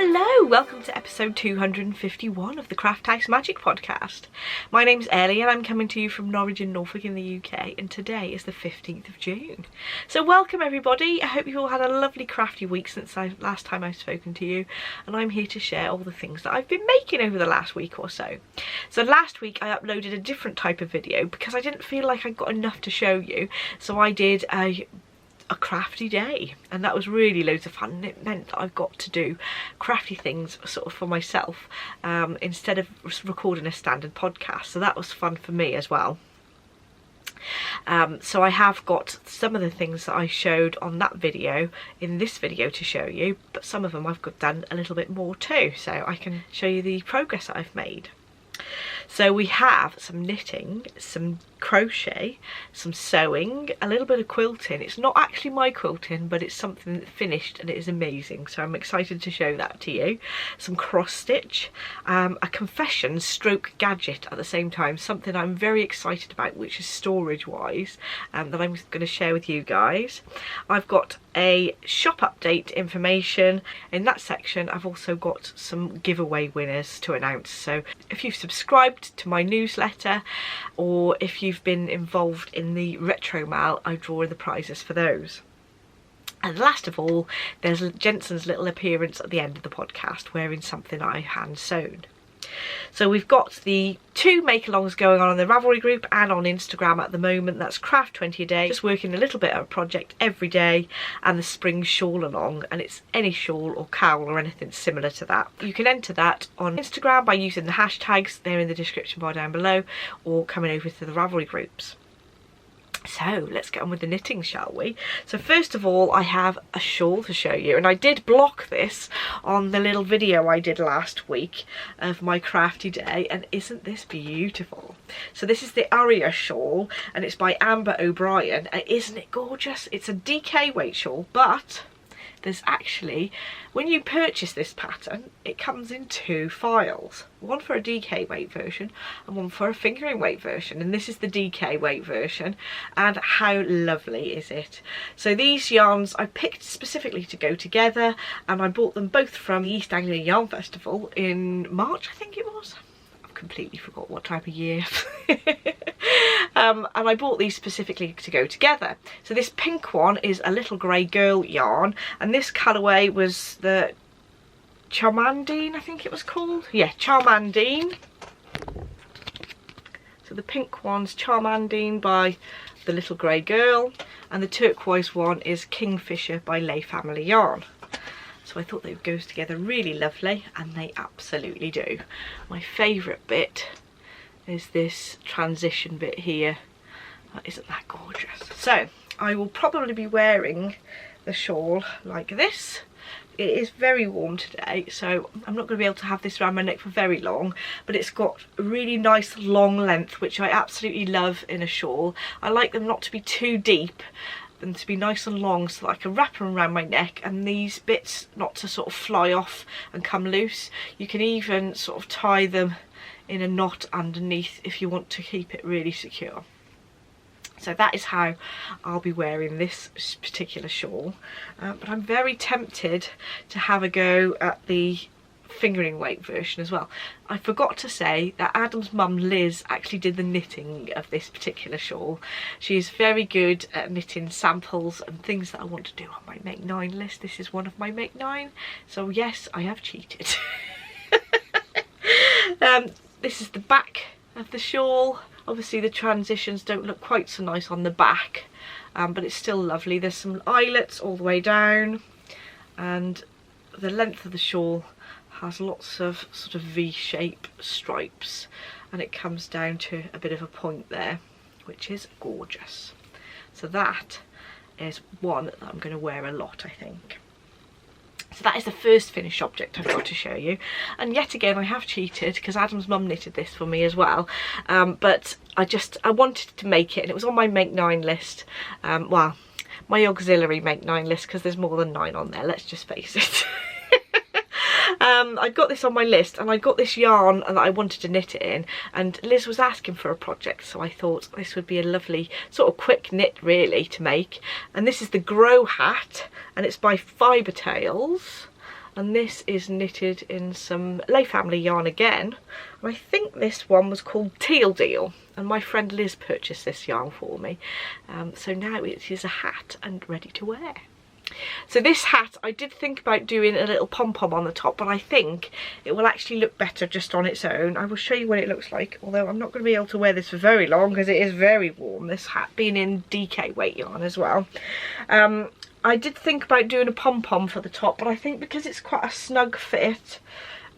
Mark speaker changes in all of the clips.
Speaker 1: Hello, welcome to episode 251 of the Craft House Magic podcast. My name's Arya and I'm coming to you from Norwich in Norfolk in the UK, and today is the 15th of June. So welcome everybody. I hope you've all had a lovely crafty week since last time I've spoken to you, and I'm here to share all the things that I've been making over the last week or so. So last week I uploaded a different type of video because I didn't feel like I got enough to show you, so I did a crafty day, and that was really loads of fun. It meant that I've got to do crafty things sort of for myself instead of recording a standard podcast, so that was fun for me as well. So I have got some of the things that I showed on that video in this video to show you, but some of them I've done a little bit more too, so I can show you the progress that I've made. So we have some knitting, some crochet, some sewing, a little bit of quilting. It's not actually my quilting, but it's something that's finished and it is amazing, so I'm excited to show that to you. Some cross stitch, a confession stroke gadget at the same time, something I'm very excited about, which is storage wise, that I'm going to share with you guys. I've got a shop update information. In that section I've also got some giveaway winners to announce, so if you've subscribed to my newsletter or if you've been involved in the retro mail, I draw the prizes for those. And last of all, there's Jensen's little appearance at the end of the podcast wearing something I hand sewn. So we've got the two Makalongs going on the Ravelry group and on Instagram at the moment. That's Craft 20 a day, just working a little bit of a project every day, and the spring shawl along, and it's any shawl or cowl or anything similar to that. You can enter that on Instagram by using the hashtags, they're in the description bar down below, or coming over to the Ravelry groups. So let's get on with the knitting, shall we? So first of all, I have a shawl to show you, and I did block this on the little video I did last week of my crafty day, and isn't this beautiful? So this is the Arya shawl, and it's by Ambah O'Brien, and isn't it gorgeous? It's a DK weight shawl, but there's actually, when you purchase this pattern, it comes in two files, one for a DK weight version and one for a fingering weight version, and this is the DK weight version, and how lovely is it? So these yarns I picked specifically to go together, and I bought them both from the East Anglia Yarn Festival in March, I think it was. I've completely forgot what type of year. And I bought these specifically to go together. So this pink one is a little grey girl yarn, and this colourway was the Charmandine, I think it was called. Yeah, Charmandine. So the pink one's Charmandine by the little grey girl, and the turquoise one is Kingfisher by Lay Family Yarn. So I thought they would go together really lovely, and they absolutely do. My favourite bit is this transition bit here. Isn't that gorgeous? So I will probably be wearing the shawl like this. It is very warm today, so I'm not going to be able to have this around my neck for very long, but it's got a really nice long length, which I absolutely love in a shawl. I like them not to be too deep and to be nice and long, so that I can wrap them around my neck, and these bits not to sort of fly off and come loose. You can even sort of tie them in a knot underneath if you want to keep it really secure. So that is how I'll be wearing this particular shawl, but I'm very tempted to have a go at the fingering weight version as well. I forgot to say that Adam's mum Liz actually did the knitting of this particular shawl. She is very good at knitting samples and things that I want to do on my Make 9 list. This is one of my Make 9, so yes, I have cheated. This is the back of the shawl. Obviously the transitions don't look quite so nice on the back, but it's still lovely. There's some eyelets all the way down, and the length of the shawl has lots of sort of V-shape stripes, and it comes down to a bit of a point there, which is gorgeous. So that is one that I'm going to wear a lot, I think. So that is the first finished object I've got to show you, and yet again I have cheated because Adam's mum knitted this for me as well, but I wanted to make it, and it was on my Make 9 list, well, my auxiliary Make 9 list, because there's more than 9 on there, let's just face it. I got this on my list, and I got this yarn that I wanted to knit it in, and Liz was asking for a project, so I thought this would be a lovely sort of quick knit really to make. And this is the Grow Hat, and it's by Fibre, and this is knitted in some Lay Family yarn again, and I think this one was called Teal Deal, and my friend Liz purchased this yarn for me, so now it is a hat and ready to wear. So this hat, I did think about doing a little pom-pom on the top, but I think it will actually look better just on its own. I will show you what it looks like, although I'm not going to be able to wear this for very long because it is very warm, this hat, being in DK weight yarn as well. I did think about doing a pom-pom for the top, but I think because it's quite a snug fit,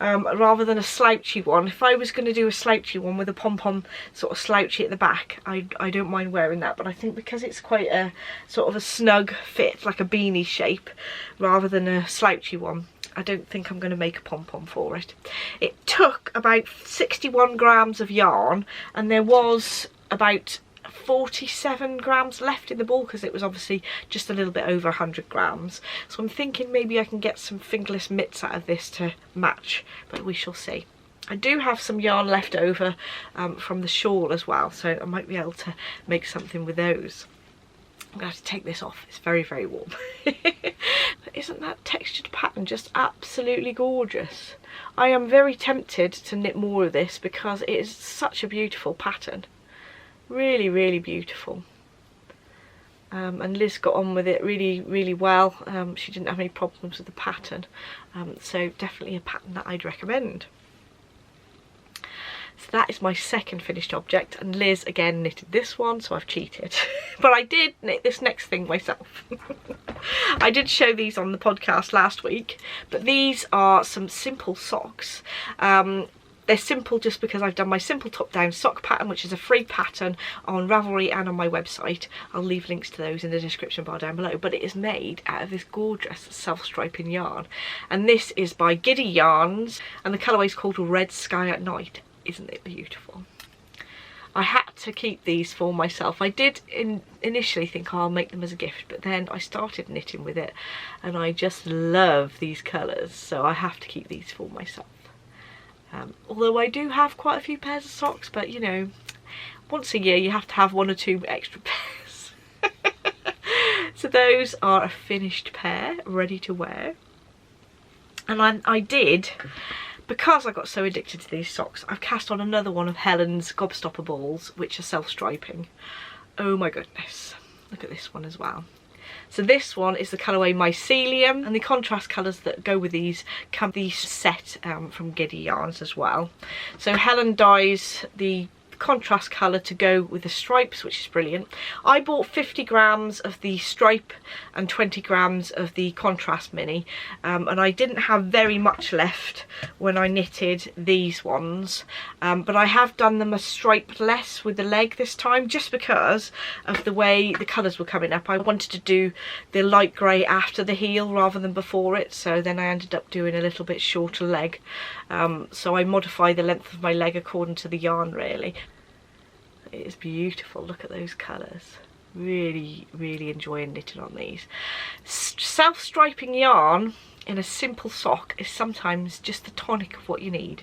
Speaker 1: rather than a slouchy one, if I was going to do a slouchy one with a pom-pom sort of slouchy at the back, I don't mind wearing that, but I think because it's quite a sort of a snug fit, like a beanie shape, rather than a slouchy one, I don't think I'm going to make a pom-pom for it. It took about 61 grams of yarn, and there was about 47 grams left in the ball because it was obviously just a little bit over 100 grams. So I'm thinking maybe I can get some fingerless mitts out of this to match, but we shall see. I do have some yarn left over from the shawl as well, so I might be able to make something with those. I'm going to have to take this off, it's very, very warm. But isn't that textured pattern just absolutely gorgeous? I am very tempted to knit more of this because it is such a beautiful pattern. Really, really beautiful. And Liz got on with it really, really well. She didn't have any problems with the pattern. So definitely a pattern that I'd recommend. So that is my second finished object, and Liz again knitted this one, so I've cheated. But I did knit this next thing myself. I did show these on the podcast last week, but these are some simple socks. They're simple just because I've done my simple top-down sock pattern, which is a free pattern on Ravelry and on my website. I'll leave links to those in the description bar down below. But it is made out of this gorgeous self-striping yarn. And this is by Giddy Yarns, and the colourway is called Red Sky at Night. Isn't it beautiful? I had to keep these for myself. I did initially think, oh, I'll make them as a gift, but then I started knitting with it, and I just love these colours, so I have to keep these for myself. Although I do have quite a few pairs of socks, but you know, once a year you have to have 1 or 2 extra pairs. So those are a finished pair, ready to wear. And I did, because I got so addicted to these socks, I've cast on another one of Helen's Gobstopper balls, which are self-striping. Oh my goodness, look at this one as well. So this one is the colourway Mycelium, and the contrast colours that go with these come the set from Giddy Yarns as well. So Helen dyes the contrast colour to go with the stripes, which is brilliant. I bought 50 grams of the stripe and 20 grams of the contrast mini, and I didn't have very much left when I knitted these ones, but I have done them a stripe less with the leg this time, just because of the way the colours were coming up. I wanted to do the light grey after the heel rather than before it, so then I ended up doing a little bit shorter leg. So I modify the length of my leg according to the yarn, really. It is beautiful, look at those colours. Really, really enjoying knitting on these. Self-striping yarn in a simple sock is sometimes just the tonic of what you need.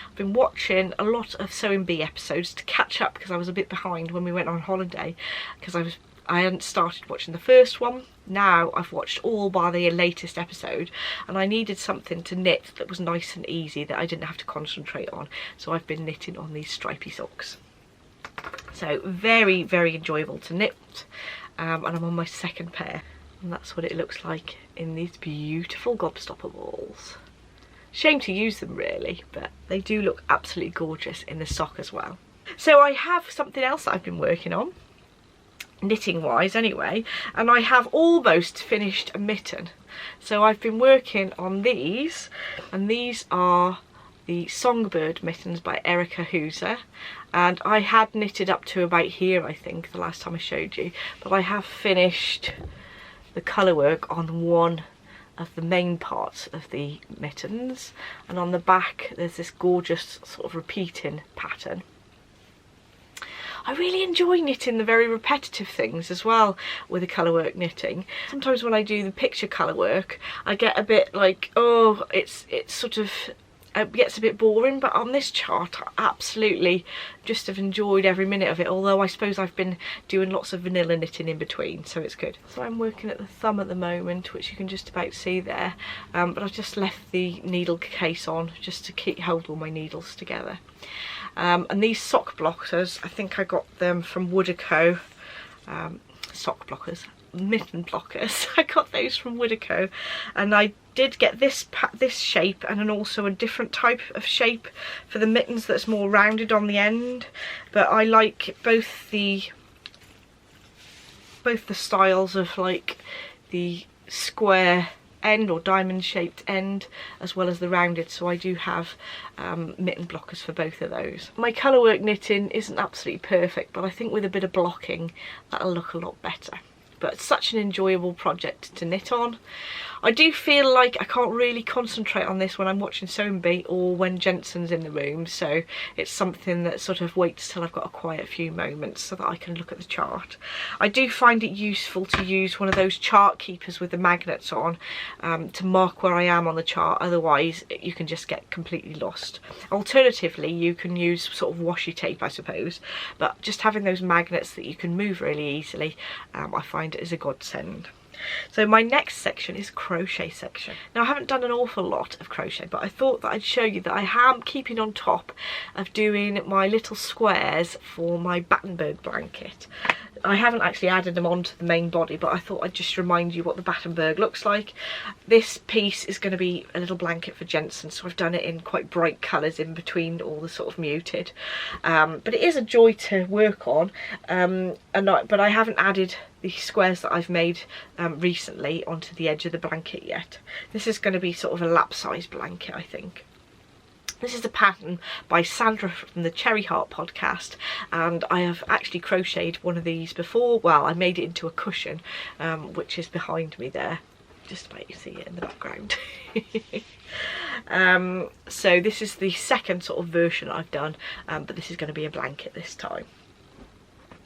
Speaker 1: I've been watching a lot of Sewing Bee episodes to catch up because I was a bit behind when we went on holiday, because I hadn't started watching the first one. Now I've watched all by the latest episode, and I needed something to knit that was nice and easy that I didn't have to concentrate on, so I've been knitting on these stripy socks. So very, very enjoyable to knit, and I'm on my second pair, and that's what it looks like in these beautiful Gobstopper balls. Shame to use them really, but they do look absolutely gorgeous in the sock as well. So I have something else that I've been working on, knitting wise anyway, and I have almost finished a mitten. So I've been working on these, and these are the Songbird mittens by Heusser, and I had knitted up to about here, I think, the last time I showed you, but I have finished the colour work on one of the main parts of the mittens, and on the back there's this gorgeous sort of repeating pattern. I really enjoy knitting the very repetitive things as well with the colour work knitting. Sometimes when I do the picture colour work I get a bit like, oh, it's sort of it gets a bit boring, but on this chart I absolutely just have enjoyed every minute of it, although I suppose I've been doing lots of vanilla knitting in between, so it's good. So I'm working at the thumb at the moment, which you can just about see there, but I've just left the needle case on just to hold all my needles together. And these sock blockers, I think I got them from Wood & Co. Sock blockers, mitten blockers. I got those from Wood & Co. And I did get this shape and then also a different type of shape for the mittens that's more rounded on the end. But I like both the styles of like the square end or diamond shaped end as well as the rounded, so I do have mitten blockers for both of those. My colourwork knitting isn't absolutely perfect, but I think with a bit of blocking that'll look a lot better. But it's such an enjoyable project to knit on. I do feel like I can't really concentrate on this when I'm watching Songbird or when Jensen's in the room, so it's something that sort of waits till I've got a quiet few moments so that I can look at the chart. I do find it useful to use one of those chart keepers with the magnets on to mark where I am on the chart, otherwise you can just get completely lost. Alternatively, you can use sort of washi tape, I suppose, but just having those magnets that you can move really easily, I find it is a godsend. So my next section is crochet section. Now I haven't done an awful lot of crochet, but I thought that I'd show you that I am keeping on top of doing my little squares for my Battenberg blanket. I haven't actually added them onto the main body, but I thought I'd just remind you what the Battenberg looks like. This piece is going to be a little blanket for Jensen, so I've done it in quite bright colours in between all the sort of muted. But it is a joy to work on, but I haven't added the squares that I've made recently onto the edge of the blanket yet. This is going to be sort of a lap size blanket, I think. This is a pattern by Sandra from the Cherry Heart podcast, and I have actually crocheted one of these before. Well, I made it into a cushion, which is behind me there. Just about you see it in the background. So this is the second sort of version I've done, but this is going to be a blanket this time.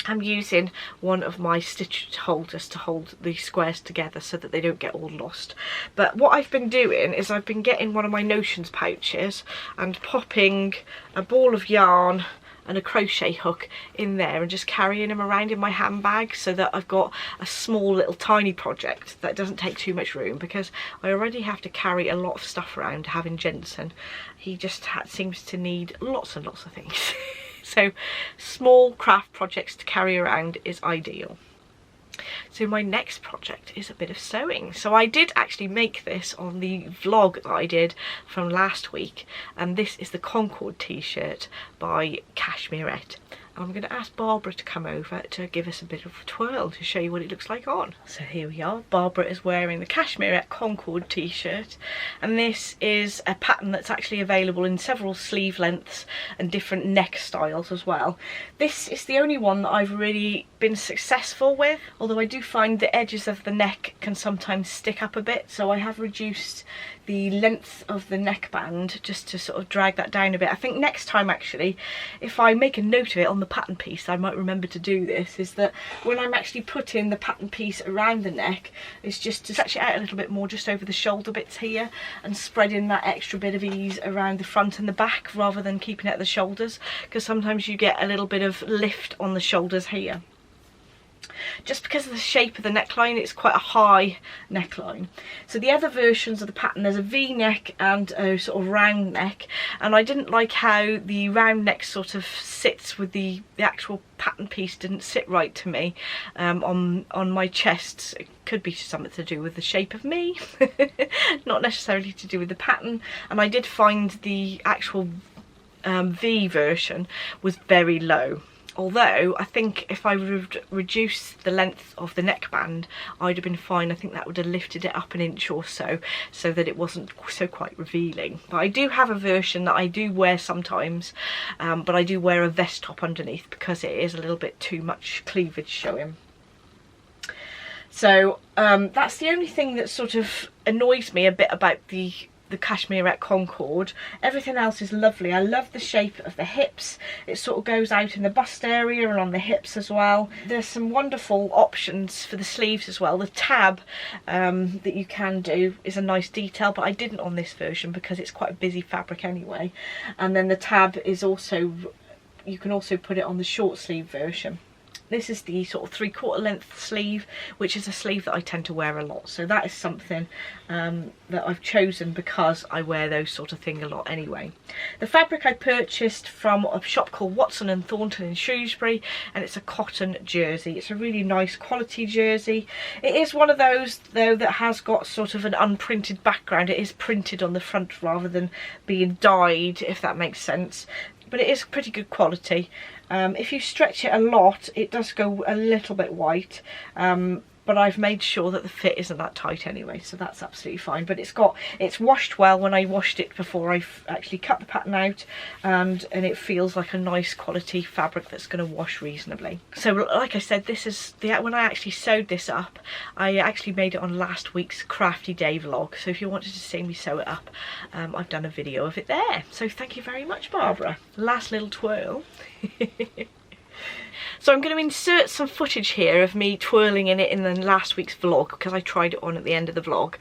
Speaker 1: I'm using one of my stitch holders to hold the squares together so that they don't get all lost. But what I've been doing is I've been getting one of my notions pouches and popping a ball of yarn and a crochet hook in there and just carrying them around in my handbag so that I've got a small little tiny project that doesn't take too much room, because I already have to carry a lot of stuff around having Jensen. He just seems to need lots and lots of things. So small craft projects to carry around is ideal. So my next project is a bit of sewing. So I did actually make this on the vlog that I did from last week, and this is the Concord t-shirt by Cashmerette. I'm going to ask Barbara to come over to give us a bit of a twirl to show you what it looks like on. So here we are. Barbara is wearing the Cashmerette Concord t-shirt, and this is a pattern that's actually available in several sleeve lengths and different neck styles as well. This is the only one that I've really been successful with, although I do find the edges of the neck can sometimes stick up a bit, so I have reduced the length of the neckband just to sort of drag that down a bit. I think next time, actually, if I make a note of it on the pattern piece, I might remember to do this, is that when I'm actually putting the pattern piece around the neck, is just to stretch it out a little bit more just over the shoulder bits here and spreading that extra bit of ease around the front and the back rather than keeping it at the shoulders, because sometimes you get a little bit of lift on the shoulders here. Just because of the shape of the neckline, it's quite a high neckline. So the other versions of the pattern, there's a V-neck and a sort of round neck, and I didn't like how the round neck sort of sits with the actual pattern piece. Didn't sit right to me on my chest. It could be something to do with the shape of me, not necessarily to do with the pattern. And I did find the actual V version was very low. Although I think if I would reduce the length of the neckband, I'd have been fine. I think that would have lifted it up an inch or so, so that it wasn't so quite revealing. But I do have a version that I do wear sometimes, but I do wear a vest top underneath because it is a little bit too much cleavage showing. So that's the only thing that sort of annoys me a bit about the the cashmerette Concord. Everything else is lovely. I love the shape of the hips. It sort of goes out in the bust area and on the hips as well. There's some wonderful options for the sleeves as well. The tab that you can do is a nice detail, but I didn't on this version because it's quite a busy fabric anyway. And then the tab is also, you can also put it on the short sleeve version. This is the sort of 3/4 length sleeve, which is a sleeve that I tend to wear a lot. So that is something that I've chosen because I wear those sort of thing a lot anyway. The fabric I purchased from a shop called Watson and Thornton in Shrewsbury, and it's a cotton jersey. It's a really nice quality jersey. It is one of those though that has got sort of an unprinted background. It is printed on the front rather than being dyed, if that makes sense. But it is pretty good quality. If you stretch it a lot, it does go a little bit white, but I've made sure that the fit isn't that tight anyway, so that's absolutely fine. But it's washed well when I washed it before I've actually cut the pattern out, and it feels like a nice quality fabric that's going to wash reasonably. So like I said, this is when I actually sewed this up, I actually made it on last week's Crafty Day vlog, so if you wanted to see me sew it up, I've done a video of it there. So thank you very much, Barbara. Last little twirl. So I'm going to insert some footage here of me twirling in it in the last week's vlog, because I tried it on at the end of the vlog,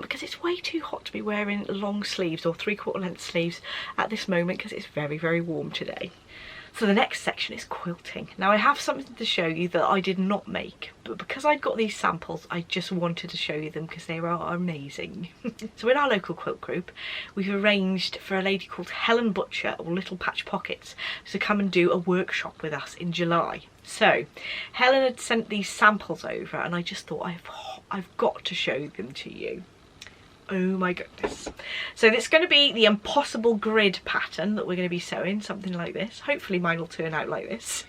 Speaker 1: because it's way too hot to be wearing long sleeves or 3/4 length sleeves at this moment, because it's very, very warm today. So the next section is quilting. Now I have something to show you that I did not make, but because I'd got these samples, I just wanted to show you them because they are amazing. So in our local quilt group, we've arranged for a lady called Helen Butcher, or Little Patch Pockets, to come and do a workshop with us in July. So Helen had sent these samples over, and I just thought I've got to show them to you. Oh my goodness. So it's going to be the Impossible Grid pattern that we're going to be sewing, something like this. Hopefully mine will turn out like this.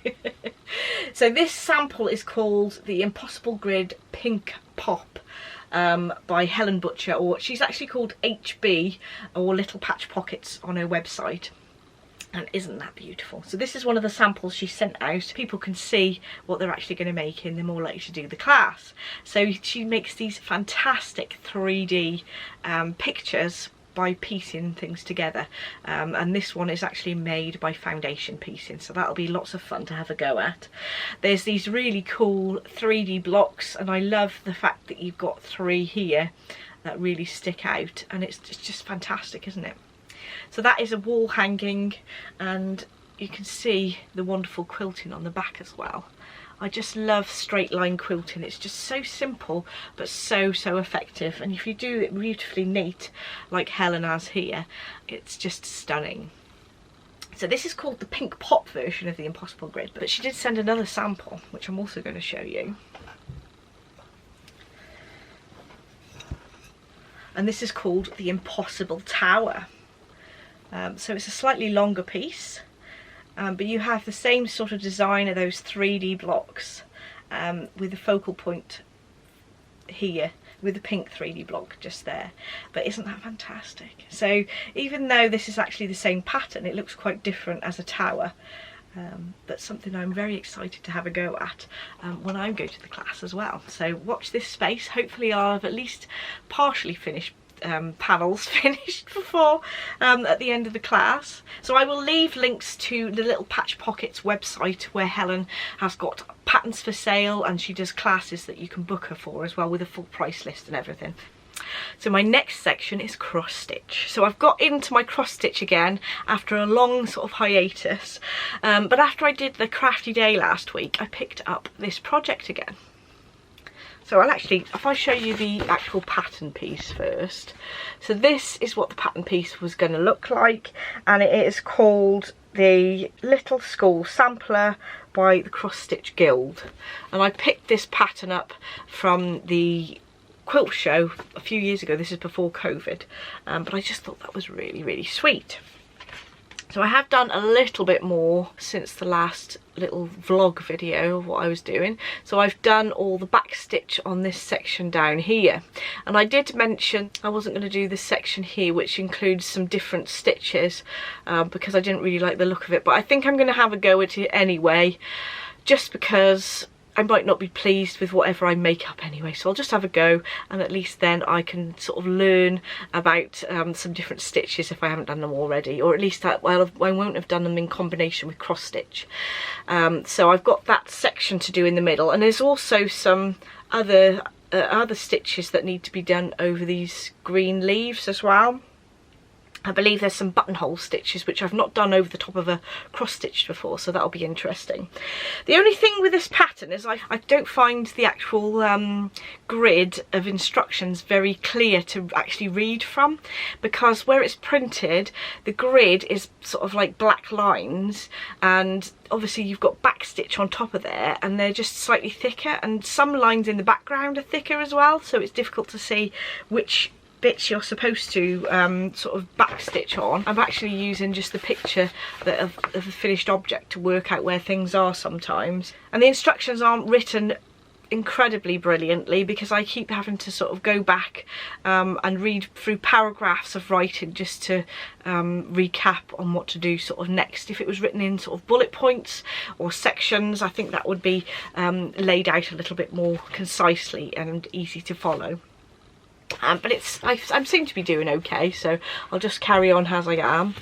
Speaker 1: So this sample is called the Impossible Grid Pink Pop by Helen Butcher, or she's actually called HB, or Little Patch Pockets on her website. And isn't that beautiful? So this is one of the samples she sent out. People can see what they're actually going to make, and they're more likely to do the class. So she makes these fantastic 3D pictures by piecing things together, and this one is actually made by foundation piecing, so that'll be lots of fun to have a go at. There's these really cool 3D blocks, and I love the fact that you've got 3 here that really stick out, and it's just fantastic, isn't it? So that is a wall hanging, and you can see the wonderful quilting on the back as well. I just love straight line quilting. It's just so simple but so effective, and if you do it beautifully neat like Helen has here, it's just stunning. So this is called the Pink Pop version of the Impossible Grid, but she did send another sample which I'm also going to show you. And this is called the Impossible Tower. So it's a slightly longer piece, but you have the same sort of design of those 3D blocks, with the focal point here with the pink 3D block just there. But isn't that fantastic? So even though this is actually the same pattern, it looks quite different as a tower, but something I'm very excited to have a go at when I go to the class as well. So watch this space. Hopefully I'll have at least partially finished panels finished before at the end of the class. So I will leave links to the Little Patch Pockets website, where Helen has got patterns for sale, and she does classes that you can book her for as well, with a full price list and everything. So my next section is cross stitch. So I've got into my cross stitch again after a long sort of hiatus, but after I did the Crafty Day last week, I picked up this project again. So I'll actually, if I show you the actual pattern piece first. So this is what the pattern piece was going to look like, and it is called the Little School Sampler by the Cross Stitch Guild. And I picked this pattern up from the quilt show a few years ago. This is before COVID, but I just thought that was really sweet. So I have done a little bit more since the last little vlog video of what I was doing. So I've done all the back stitch on this section down here, and I did mention I wasn't going to do this section here, which includes some different stitches, because I didn't really like the look of it, but I think I'm going to have a go at it anyway, just because I might not be pleased with whatever I make up anyway, so I'll just have a go, and at least then I can sort of learn about some different stitches if I haven't done them already, or at least I won't have done them in combination with cross stitch. So I've got that section to do in the middle, and there's also some other stitches that need to be done over these green leaves as well. I believe there's some buttonhole stitches which I've not done over the top of a cross stitch before, so that'll be interesting. The only thing with this pattern is I don't find the actual grid of instructions very clear to actually read from, because where it's printed the grid is sort of like black lines, and obviously you've got back stitch on top of there, and they're just slightly thicker, and some lines in the background are thicker as well, so it's difficult to see which bits you're supposed to sort of back stitch on. I'm actually using just the picture of the finished object to work out where things are sometimes, and the instructions aren't written incredibly brilliantly because I keep having to sort of go back and read through paragraphs of writing just to recap on what to do sort of next. If it was written in sort of bullet points or sections, I think that would be laid out a little bit more concisely and easy to follow. But I seem to be doing okay, so I'll just carry on as I am.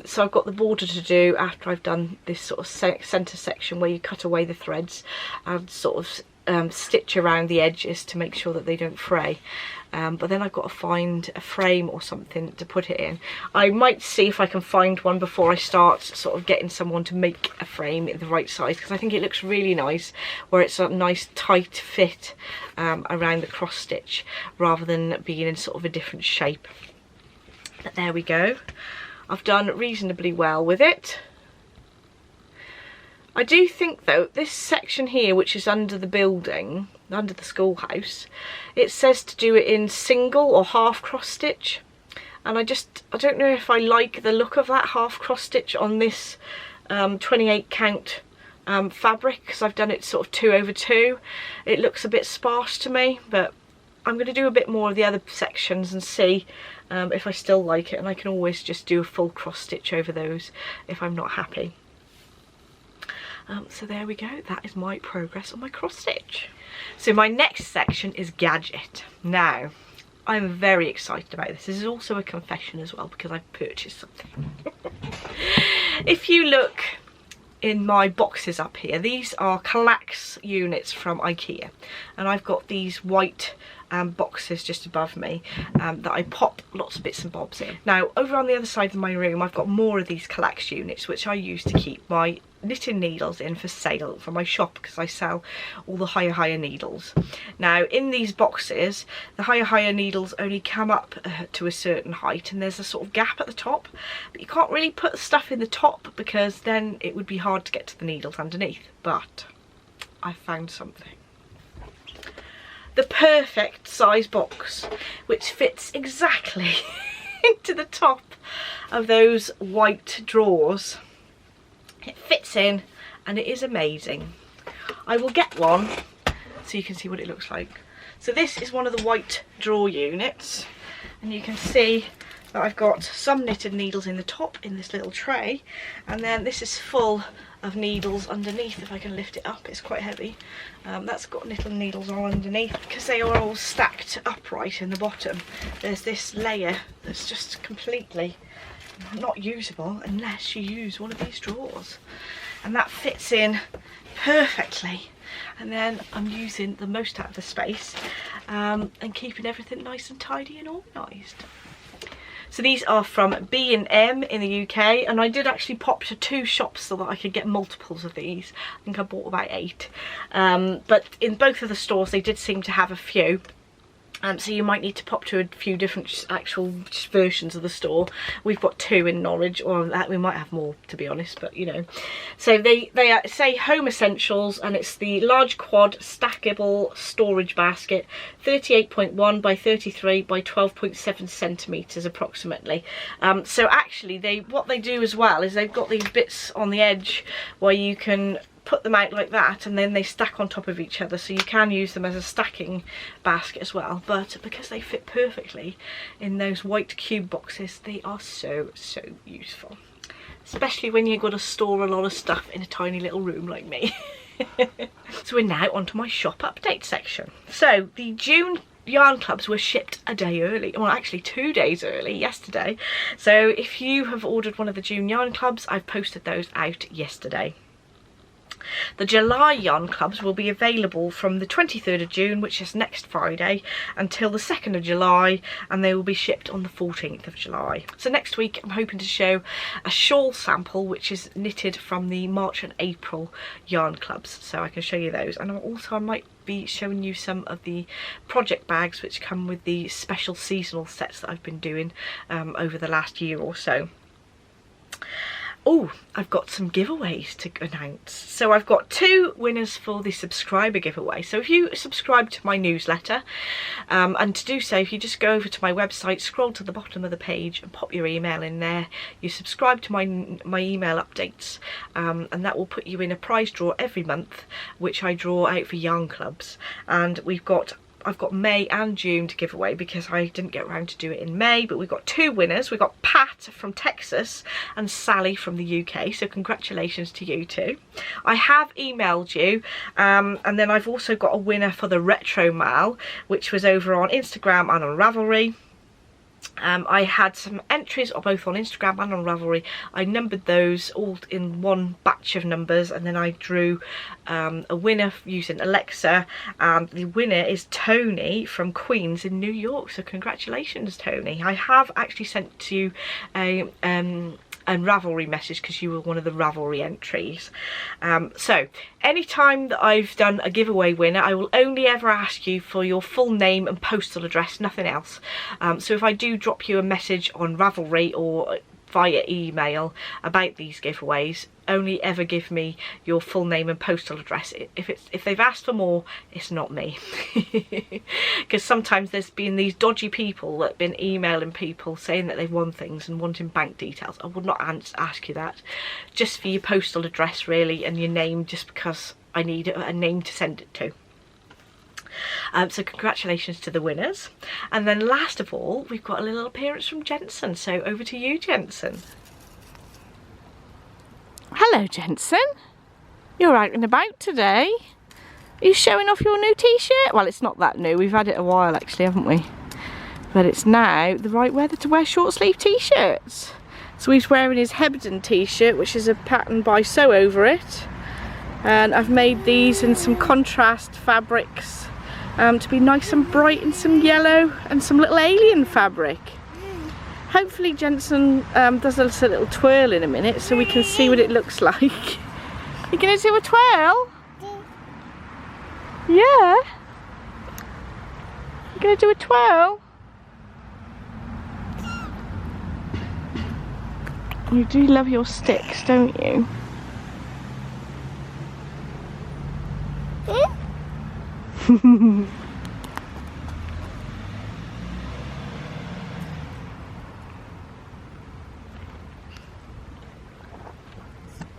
Speaker 1: So I've got the border to do after I've done this sort of centre section where you cut away the threads and sort of stitch around the edges to make sure that they don't fray. But then I've got to find a frame or something to put it in. I might see if I can find one before I start sort of getting someone to make a frame in the right size, because I think it looks really nice where it's a nice tight fit around the cross stitch rather than being in sort of a different shape. But there we go. I've done reasonably well with it. I do think though, this section here, which is under the building, under the schoolhouse, it says to do it in single or half cross stitch, and I don't know if I like the look of that half cross stitch on this 28 count fabric, because I've done it sort of 2 over 2. It looks a bit sparse to me, but I'm going to do a bit more of the other sections and see if I still like it, and I can always just do a full cross stitch over those if I'm not happy. So there we go, that is my progress on my cross stitch. So my next section is gadget. Now, I'm very excited about this. This is also a confession as well because I've purchased something. If you look in my boxes up here, these are Kallax units from IKEA, and I've got these white boxes just above me that I pop lots of bits and bobs in. Now over on the other side of my room I've got more of these Kallax units which I use to keep my knitting needles in for sale for my shop, because I sell all the higher needles. Now in these boxes the higher needles only come up to a certain height, and there's a sort of gap at the top, but you can't really put stuff in the top because then it would be hard to get to the needles underneath. But I found something. The perfect size box which fits exactly into the top of those white drawers. It fits in and it is amazing. I will get one so you can see what it looks like. So this is one of the white drawer units, and you can see that I've got some knitted needles in the top in this little tray, and then this is full of needles underneath. If I can lift it up, it's quite heavy. That's got little needles all underneath because they are all stacked upright in the bottom. There's this layer that's just completely not usable unless you use one of these drawers, and that fits in perfectly. And then I'm using the most out of the space and keeping everything nice and tidy and organised. So these are from B&M in the UK, and I did actually pop to 2 shops so that I could get multiples of these. I think I bought about 8. But in both of the stores they did seem to have a few. So you might need to pop to a few different actual versions of the store. We've got 2 in Norwich, or we might have more to be honest, but you know. So they say home essentials, and it's the large quad stackable storage basket, 38.1 by 33 by 12.7 centimetres approximately. So actually what they do as well is they've got these bits on the edge where you can put them out like that, and then they stack on top of each other, so you can use them as a stacking basket as well. But because they fit perfectly in those white cube boxes, they are so useful, especially when you've got to store a lot of stuff in a tiny little room like me. So we're now onto my shop update section. So the June yarn clubs were shipped a day early, well actually 2 days early, yesterday. So if you have ordered one of the June yarn clubs, I've posted those out yesterday. The July yarn clubs will be available from the 23rd of June, which is next Friday, until the 2nd of July, and they will be shipped on the 14th of July. So next week I'm hoping to show a shawl sample which is knitted from the March and April yarn clubs, so I can show you those. And also I might be showing you some of the project bags which come with the special seasonal sets that I've been doing over the last year or so. Oh, I've got some giveaways to announce. So I've got 2 winners for the subscriber giveaway. So if you subscribe to my newsletter, and to do so, if you just go over to my website, scroll to the bottom of the page and pop your email in there, you subscribe to my email updates, and that will put you in a prize draw every month, which I draw out for yarn clubs. And I've got May and June to give away because I didn't get around to do it in May, but we've got 2 winners. We've got Pat from Texas and Sally from the UK, so congratulations to you two. I have emailed you, and then I've also got a winner for the Retro Mal, which was over on Instagram and on Ravelry. I had some entries both on Instagram and on Ravelry. I numbered those all in one batch of numbers, and then I drew a winner using Alexa, and the winner is Tony from Queens in New York. So congratulations, Tony. I have actually sent to you a Ravelry message because you were one of the Ravelry entries. So anytime that I've done a giveaway winner, I will only ever ask you for your full name and postal address, nothing else. So if I do drop you a message on Ravelry or via email about these giveaways, only ever give me your full name and postal address. If they've asked for more, it's not me. Because sometimes there's been these dodgy people that have been emailing people saying that they've won things and wanting bank details. I would not ask you that. Just for your postal address really, and your name, just because I need a name to send it to. So congratulations to the winners. And then last of all, we've got a little appearance from Jensen. So over to you, Jensen.
Speaker 2: Hello, Jensen. You're out and about today. Are you showing off your new t-shirt? Well, it's not that new. We've had it a while actually, haven't we? But it's now the right weather to wear short sleeve t-shirts. So he's wearing his Hebden t-shirt, which is a pattern by Sew Over It. And I've made these in some contrast fabrics to be nice and bright, in some yellow and some little alien fabric. Hopefully Jensen does a little twirl in a minute so we can see what it looks like. You gonna do a twirl? Yeah? You gonna do a twirl? You do love your sticks, don't you?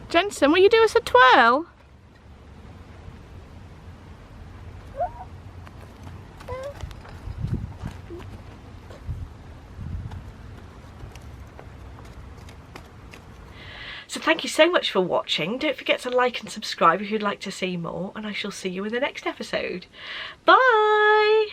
Speaker 2: Jensen, will you do us a twirl?
Speaker 1: So thank you so much for watching. Don't forget to like and subscribe if you'd like to see more, and I shall see you in the next episode. Bye!